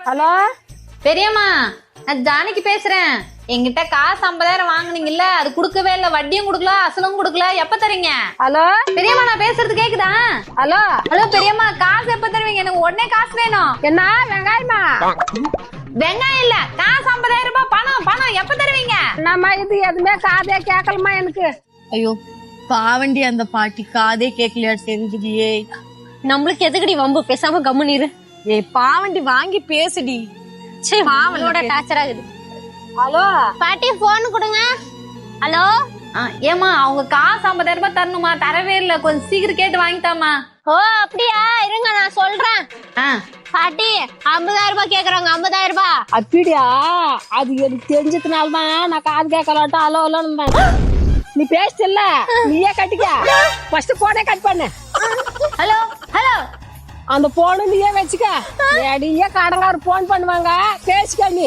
Hello பெரியம்மா, நான் ஜானகி பேசுறேன். என்கிட்ட காசு 50,000 வாங்குனீங்கல்ல, அது குடுக்கவே இல்ல. வட்டியும் குடுக்கல, அசலும் குடுக்கல. எப்ப தரீங்க? ஹலோ பெரியம்மா, நான் பேசுறது கேக்குதா? ஹலோ ஹலோ பெரியம்மா, காசு எப்ப தருவீங்க? எனக்கு உடனே காசு வேணும். என்ன வெங்காயமா? வெங்காயம் இல்ல, காசு 50,000 ரூபாய். பணம் எப்ப தருவீங்க? என்னம்மா இது எதுவுமே காதே கேட்கலமா எனக்கு. ஐயோ பாவண்டி, அந்த பாட்டி காதே கேட்கலையா தெரிஞ்சுடியே. நம்மளுக்கு எதுக்குடி வம்பு, பேசாம கம்முனிரு. ஏய் பாவண்டி, வாங்கி பேசுடி. சே, மாவளோட டார்ச்சர் ஆகுது. ஹலோ பாட்டி போன் கொடுங்க. ஹலோ ஏமா, அவங்க காசு 50,000 ரூபாய் தரணுமா? தரவே இல்ல. கொஞ்சம் சீக்கிரம் கேட்டு வாங்கிட்டாமா. ஓ அப்படியா, இருங்க நான் சொல்றேன். பாட்டி 50,000 ரூபாய் கேக்குறாங்க. 50,000 ரூபாய். அப்படியா? அது எனக்கு தெரிஞ்சதுனாலதான் நான் காது கேட்கலான்ட்டு ஹலோ ஹலோன்னு. நீ பேசல, நீயே கட்டிக்க. ஃபர்ஸ்ட் போனே கட் பண்ணு. ஹலோ ஹலோ, அந்த போனு நீயே வச்சுக்க. நீயே கடங்காரு போன் பண்ணுவாங்க, பேசிக்க நீ.